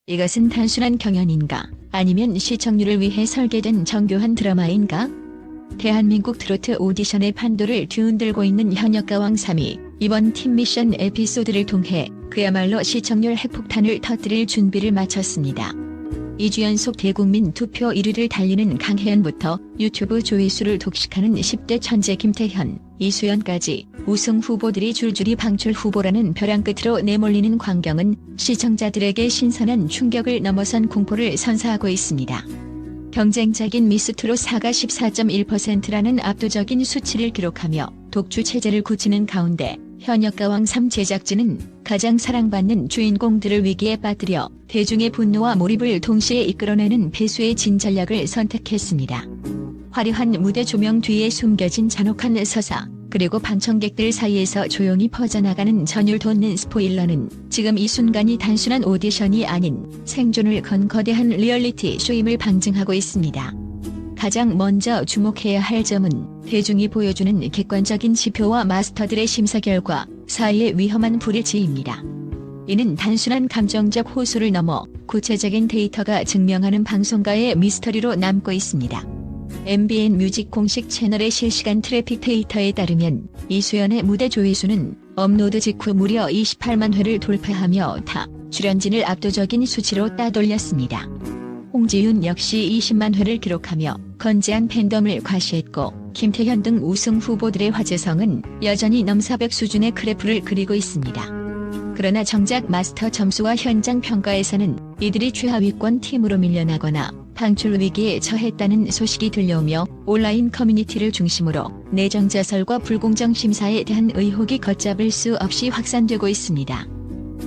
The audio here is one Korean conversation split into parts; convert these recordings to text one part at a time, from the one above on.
이것은 단순한 경연인가? 아니면 시청률을 위해 설계된 정교한 드라마인가? 대한민국 트로트 오디션의 판도를 뒤흔들고 있는 현역가왕 3위, 이번 팀 미션 에피소드를 통해 그야말로 시청률 핵폭탄을 터뜨릴 준비를 마쳤습니다. 2주 연속 대국민 투표 1위를 달리는 강혜연부터 유튜브 조회수를 독식하는 10대 천재 김태현, 이수연까지 우승 후보들이 줄줄이 방출 후보라는 벼랑 끝으로 내몰리는 광경은 시청자들에게 신선한 충격을 넘어선 공포를 선사하고 있습니다. 경쟁작인 미스트롯 4가 14.1%라는 압도적인 수치를 기록하며 독주 체제를 굳히는 가운데 현역가왕 3 제작진은 가장 사랑받는 주인공들을 위기에 빠뜨려 대중의 분노와 몰입을 동시에 이끌어내는 배수의 진전략을 선택했습니다. 화려한 무대 조명 뒤에 숨겨진 잔혹한 서사, 그리고 방청객들 사이에서 조용히 퍼져나가는 전율 돋는 스포일러는 지금 이 순간이 단순한 오디션이 아닌 생존을 건 거대한 리얼리티 쇼임을 방증하고 있습니다. 가장 먼저 주목해야 할 점은 대중이 보여주는 객관적인 지표와 마스터들의 심사 결과 사이의 위험한 불일치입니다. 이는 단순한 감정적 호소를 넘어 구체적인 데이터가 증명하는 방송가의 미스터리로 남고 있습니다. MBN 뮤직 공식 채널의 실시간 트래픽 데이터에 따르면 이수연의 무대 조회수는 업로드 직후 무려 28만 회를 돌파하며 타 출연진을 압도적인 수치로 따돌렸습니다. 홍지윤 역시 20만 회를 기록하며 건재한 팬덤을 과시했고 김태현 등 우승 후보들의 화제성은 여전히 넘사벽 수준의 그래프를 그리고 있습니다. 그러나 정작 마스터 점수와 현장 평가에서는 이들이 최하위권 팀으로 밀려나거나 방출 위기에 처했다는 소식이 들려오며 온라인 커뮤니티를 중심으로 내정자설과 불공정 심사에 대한 의혹이 걷잡을 수 없이 확산되고 있습니다.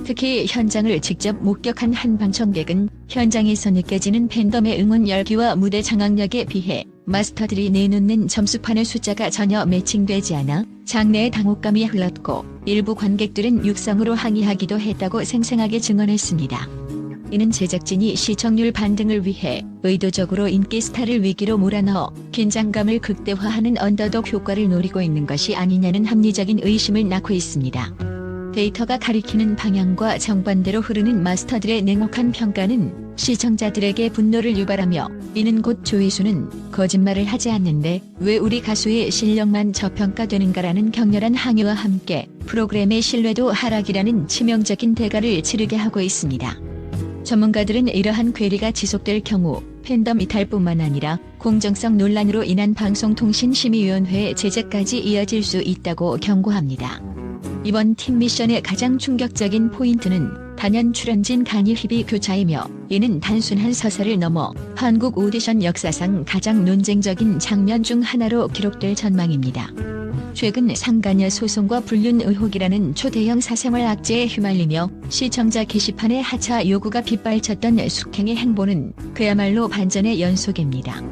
특히 현장을 직접 목격한 한 방청객은 현장에서 느껴지는 팬덤의 응원 열기와 무대 장악력에 비해 마스터들이 내놓는 점수판의 숫자가 전혀 매칭되지 않아 장내에 당혹감이 흘렀고 일부 관객들은 육성으로 항의하기도 했다고 생생하게 증언했습니다. 이는 제작진이 시청률 반등을 위해 의도적으로 인기 스타를 위기로 몰아넣어 긴장감을 극대화하는 언더독 효과를 노리고 있는 것이 아니냐는 합리적인 의심을 낳고 있습니다. 데이터가 가리키는 방향과 정반대로 흐르는 마스터들의 냉혹한 평가는 시청자들에게 분노를 유발하며 이는 곧 조회수는 거짓말을 하지 않는데 왜 우리 가수의 실력만 저평가되는가라는 격렬한 항의와 함께 프로그램의 신뢰도 하락이라는 치명적인 대가를 치르게 하고 있습니다. 전문가들은 이러한 괴리가 지속될 경우 팬덤 이탈뿐만 아니라 공정성 논란으로 인한 방송통신심의위원회 제재까지 이어질 수 있다고 경고합니다. 이번 팀 미션의 가장 충격적인 포인트는 단연 출연진 간이 희비 교차이며 이는 단순한 서사를 넘어 한국 오디션 역사상 가장 논쟁적인 장면 중 하나로 기록될 전망입니다. 최근 상가녀 소송과 불륜 의혹이라는 초대형 사생활 악재에 휘말리며 시청자 게시판에 하차 요구가 빗발쳤던 숙행의 행보는 그야말로 반전의 연속입니다.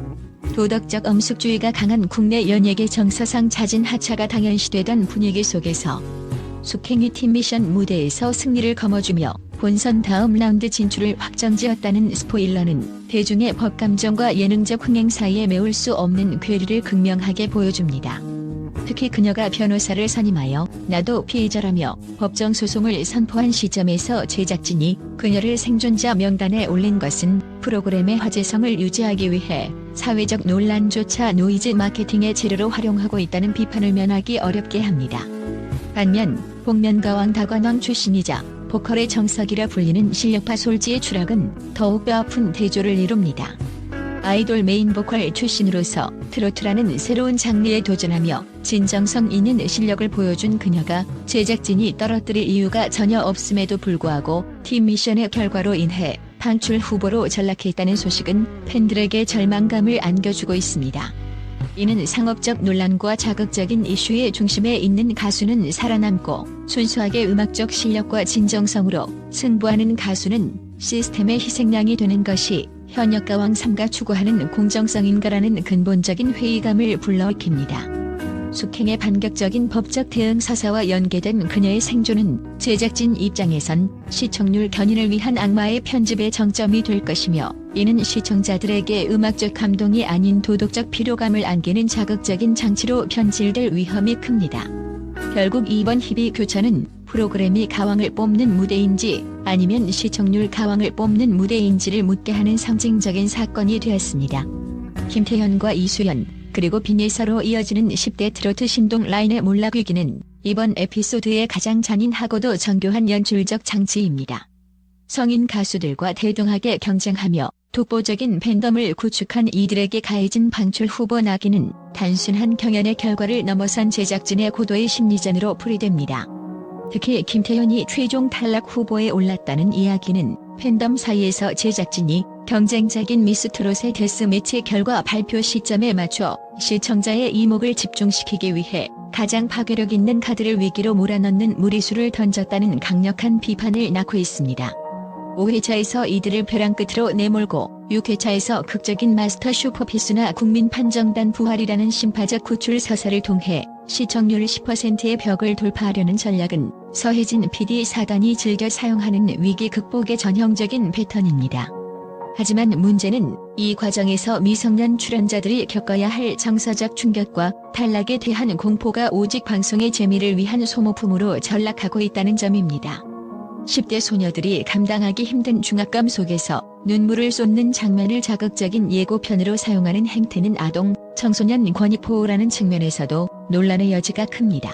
도덕적 엄숙주의가 강한 국내 연예계 정서상 잦은 하차가 당연시되던 분위기 속에서 숙행이 팀 미션 무대에서 승리를 거머쥐며 본선 다음 라운드 진출을 확정지었다는 스포일러는 대중의 법감정과 예능적 흥행 사이에 메울 수 없는 괴리를 극명하게 보여줍니다. 특히 그녀가 변호사를 선임하여 나도 피해자라며 법정 소송을 선포한 시점에서 제작진이 그녀를 생존자 명단에 올린 것은 프로그램의 화제성을 유지하기 위해 사회적 논란조차 노이즈 마케팅의 재료로 활용하고 있다는 비판을 면하기 어렵게 합니다. 반면 복면가왕 다관왕 출신이자 보컬의 정석이라 불리는 실력파 솔지의 추락은 더욱 뼈아픈 대조를 이룹니다. 아이돌 메인 보컬 출신으로서 트로트라는 새로운 장르에 도전하며 진정성 있는 실력을 보여준 그녀가 제작진이 떨어뜨릴 이유가 전혀 없음에도 불구하고 팀 미션의 결과로 인해 방출 후보로 전락했다는 소식은 팬들에게 절망감을 안겨주고 있습니다. 이는 상업적 논란과 자극적인 이슈의 중심에 있는 가수는 살아남고 순수하게 음악적 실력과 진정성으로 승부하는 가수는 시스템의 희생양이 되는 것이 현역가왕 3가 추구하는 공정성인가라는 근본적인 회의감을 불러일으킵니다. 숙행의 반격적인 법적 대응 서사와 연계된 그녀의 생존은 제작진 입장에선 시청률 견인을 위한 악마의 편집의 정점이 될 것이며 이는 시청자들에게 음악적 감동이 아닌 도덕적 피로감을 안기는 자극적인 장치로 변질될 위험이 큽니다. 결국 이번 희비 교차는 프로그램이 가왕을 뽑는 무대인지 아니면 시청률 가왕을 뽑는 무대인지를 묻게 하는 상징적인 사건이 되었습니다. 김태현과 이수연 그리고 빈예서로 이어지는 10대 트로트 신동 라인의 몰락위기는 이번 에피소드의 가장 잔인하고도 정교한 연출적 장치입니다. 성인 가수들과 대등하게 경쟁하며 독보적인 팬덤을 구축한 이들에게 가해진 방출 후보 낙인은 단순한 경연의 결과를 넘어선 제작진의 고도의 심리전으로 풀이됩니다. 특히 김태현이 최종 탈락 후보에 올랐다는 이야기는 팬덤 사이에서 제작진이 경쟁적인 미스트롯의 데스매치 결과 발표 시점에 맞춰 시청자의 이목을 집중시키기 위해 가장 파괴력 있는 카드를 위기로 몰아넣는 무리수를 던졌다는 강력한 비판을 낳고 있습니다. 5회차에서 이들을 벼랑 끝으로 내몰고 6회차에서 극적인 마스터 슈퍼피스나 국민판정단 부활이라는 심파적 구출 서사를 통해 시청률 10%의 벽을 돌파하려는 전략은 서혜진 PD 사단이 즐겨 사용하는 위기 극복의 전형적인 패턴입니다. 하지만 문제는 이 과정에서 미성년 출연자들이 겪어야 할 정서적 충격과 탈락에 대한 공포가 오직 방송의 재미를 위한 소모품으로 전락하고 있다는 점입니다. 10대 소녀들이 감당하기 힘든 중압감 속에서 눈물을 쏟는 장면을 자극적인 예고편으로 사용하는 행태는 아동, 청소년 권익 보호라는 측면에서도 논란의 여지가 큽니다.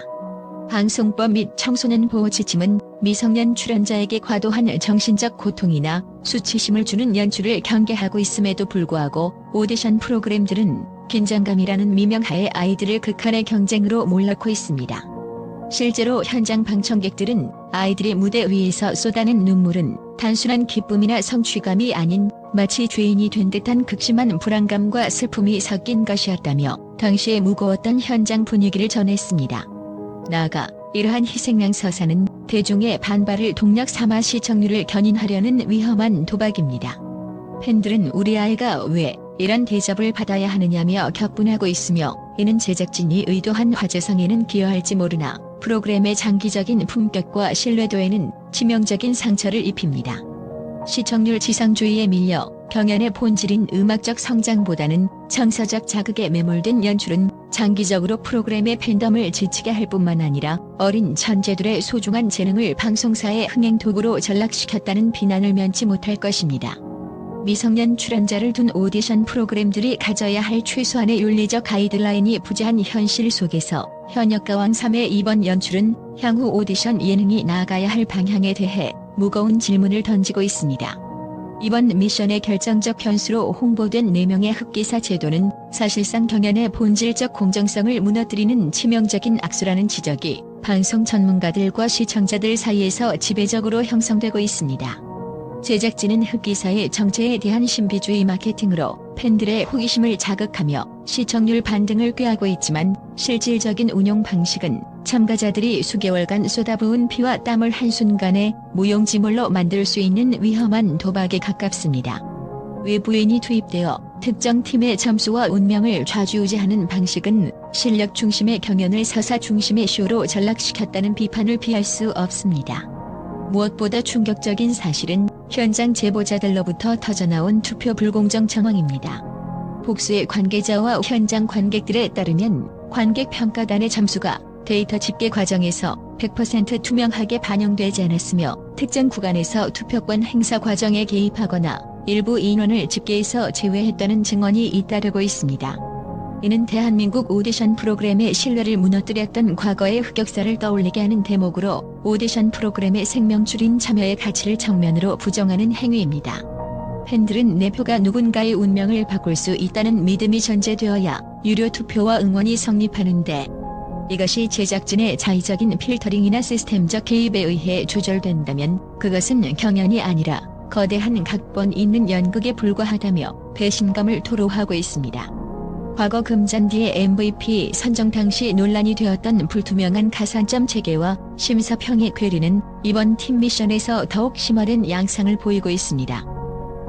방송법 및 청소년 보호 지침은 미성년 출연자에게 과도한 정신적 고통이나 수치심을 주는 연출을 경계하고 있음에도 불구하고 오디션 프로그램들은 긴장감이라는 미명하에 아이들을 극한의 경쟁으로 몰아넣고 있습니다. 실제로 현장 방청객들은 아이들이 무대 위에서 쏟아낸 눈물은 단순한 기쁨이나 성취감이 아닌 마치 죄인이 된 듯한 극심한 불안감과 슬픔이 섞인 것이었다며 당시에 무거웠던 현장 분위기를 전했습니다. 나아가 이러한 희생양 서사는 대중의 반발을 동력 삼아 시청률을 견인하려는 위험한 도박입니다. 팬들은 우리 아이가 왜 이런 대접을 받아야 하느냐며 격분하고 있으며 이는 제작진이 의도한 화제성에는 기여할지 모르나 프로그램의 장기적인 품격과 신뢰도에는 치명적인 상처를 입힙니다. 시청률 지상주의에 밀려 경연의 본질인 음악적 성장보다는 정서적 자극에 매몰된 연출은 장기적으로 프로그램의 팬덤을 지치게 할 뿐만 아니라 어린 천재들의 소중한 재능을 방송사의 흥행 도구로 전락시켰다는 비난을 면치 못할 것입니다. 미성년 출연자를 둔 오디션 프로그램들이 가져야 할 최소한의 윤리적 가이드라인이 부재한 현실 속에서 현역가왕 3의 이번 연출은 향후 오디션 예능이 나아가야 할 방향에 대해 무거운 질문을 던지고 있습니다. 이번 미션의 결정적 변수로 홍보된 4명의 흑기사 제도는 사실상 경연의 본질적 공정성을 무너뜨리는 치명적인 악수라는 지적이 방송 전문가들과 시청자들 사이에서 지배적으로 형성되고 있습니다. 제작진은 흑기사의 정체에 대한 신비주의 마케팅으로 팬들의 호기심을 자극하며 시청률 반등을 꾀하고 있지만 실질적인 운용 방식은 참가자들이 수개월간 쏟아부은 피와 땀을 한순간에 무용지물로 만들 수 있는 위험한 도박에 가깝습니다. 외부인이 투입되어 특정 팀의 점수와 운명을 좌지우지하는 방식은 실력 중심의 경연을 서사 중심의 쇼로 전락시켰다는 비판을 피할 수 없습니다. 무엇보다 충격적인 사실은 현장 제보자들로부터 터져나온 투표 불공정 정황입니다. 복수의 관계자와 현장 관객들에 따르면 관객 평가단의 점수가 데이터 집계 과정에서 100% 투명하게 반영되지 않았으며 특정 구간에서 투표권 행사 과정에 개입하거나 일부 인원을 집계에서 제외했다는 증언이 잇따르고 있습니다. 이는 대한민국 오디션 프로그램의 신뢰를 무너뜨렸던 과거의 흑역사를 떠올리게 하는 대목으로 오디션 프로그램의 생명줄인 참여의 가치를 정면으로 부정하는 행위입니다. 팬들은 내 표가 누군가의 운명을 바꿀 수 있다는 믿음이 전제되어야 유료 투표와 응원이 성립하는데 이것이 제작진의 자의적인 필터링이나 시스템적 개입에 의해 조절된다면 그것은 경연이 아니라 거대한 각본 있는 연극에 불과하다며 배신감을 토로하고 있습니다. 과거 금잔디의 MVP 선정 당시 논란이 되었던 불투명한 가산점 체계와 심사평의 괴리는 이번 팀 미션에서 더욱 심화된 양상을 보이고 있습니다.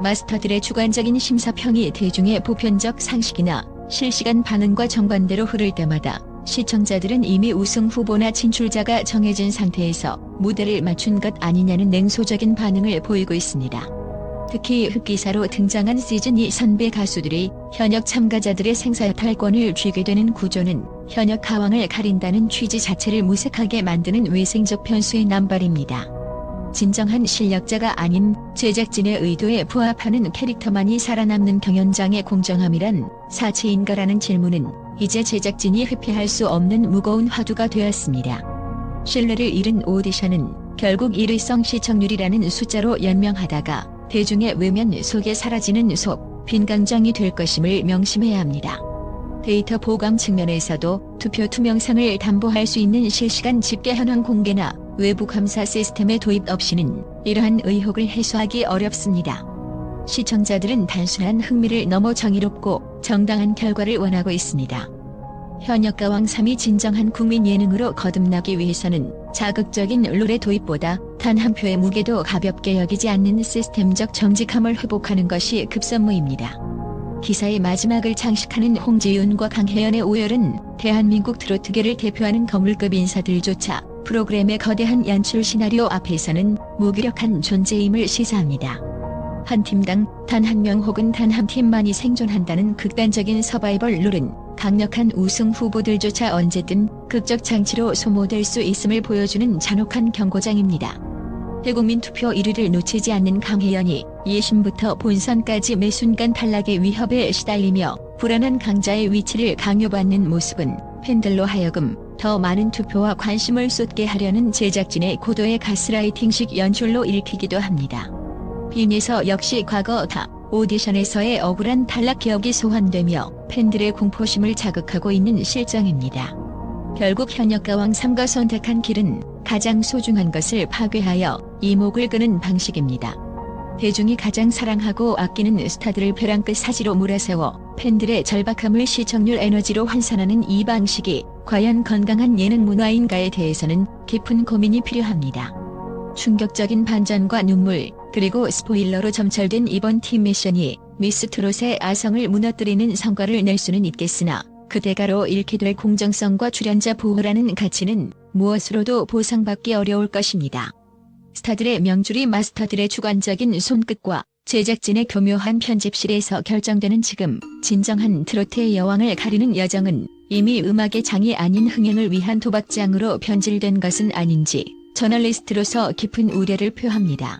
마스터들의 주관적인 심사평이 대중의 보편적 상식이나 실시간 반응과 정반대로 흐를 때마다 시청자들은 이미 우승 후보나 진출자가 정해진 상태에서 무대를 맞춘 것 아니냐는 냉소적인 반응을 보이고 있습니다. 특히 흑기사로 등장한 시즌2 선배 가수들이 현역 참가자들의 생사탈권을 쥐게 되는 구조는 현역 가왕을 가린다는 취지 자체를 무색하게 만드는 외생적 변수의 남발입니다. 진정한 실력자가 아닌 제작진의 의도에 부합하는 캐릭터만이 살아남는 경연장의 공정함이란 사치인가라는 질문은 이제 제작진이 회피할 수 없는 무거운 화두가 되었습니다. 신뢰를 잃은 오디션은 결국 일회성 시청률이라는 숫자로 연명하다가 대중의 외면 속에 사라지는 빈강장이 될 것임을 명심해야 합니다. 데이터 보강 측면에서도 투표 투명성을 담보할 수 있는 실시간 집계 현황 공개나 외부 감사 시스템의 도입 없이는 이러한 의혹을 해소하기 어렵습니다. 시청자들은 단순한 흥미를 넘어 정의롭고 정당한 결과를 원하고 있습니다. 현역 가왕 3이 진정한 국민 예능으로 거듭나기 위해서는 자극적인 룰의 도입보다 단 한 표의 무게도 가볍게 여기지 않는 시스템적 정직함을 회복하는 것이 급선무입니다. 기사의 마지막을 장식하는 홍지윤과 강혜연의 오열은 대한민국 트로트계를 대표하는 거물급 인사들조차 프로그램의 거대한 연출 시나리오 앞에서는 무기력한 존재임을 시사합니다. 한 팀당 단 한 명 혹은 단 한 팀만이 생존한다는 극단적인 서바이벌 룰은 강력한 우승 후보들조차 언제든 극적 장치로 소모될 수 있음을 보여주는 잔혹한 경고장입니다. 대국민 투표 1위를 놓치지 않는 강혜연이 예심부터 본선까지 매 순간 탈락의 위협에 시달리며 불안한 강자의 위치를 강요받는 모습은 팬들로 하여금 더 많은 투표와 관심을 쏟게 하려는 제작진의 고도의 가스라이팅식 연출로 읽히기도 합니다. 빈에서 역시 과거 타 오디션에서의 억울한 탈락 기억이 소환되며 팬들의 공포심을 자극하고 있는 실정입니다. 결국 현역 가왕 3가 선택한 길은 가장 소중한 것을 파괴하여 이목을 끄는 방식입니다. 대중이 가장 사랑하고 아끼는 스타들을 벼랑 끝 사지로 몰아세워 팬들의 절박함을 시청률 에너지로 환산하는 이 방식이 과연 건강한 예능 문화인가에 대해서는 깊은 고민이 필요합니다. 충격적인 반전과 눈물, 그리고 스포일러로 점철된 이번 팀 미션이 미스 트롯의 아성을 무너뜨리는 성과를 낼 수는 있겠으나 그 대가로 잃게 될 공정성과 출연자 보호라는 가치는 무엇으로도 보상받기 어려울 것입니다. 스타들의 명줄이 마스터들의 주관적인 손끝과 제작진의 교묘한 편집실에서 결정되는 지금 진정한 트로트의 여왕을 가리는 여정은 이미 음악의 장이 아닌 흥행을 위한 도박장으로 변질된 것은 아닌지 저널리스트로서 깊은 우려를 표합니다.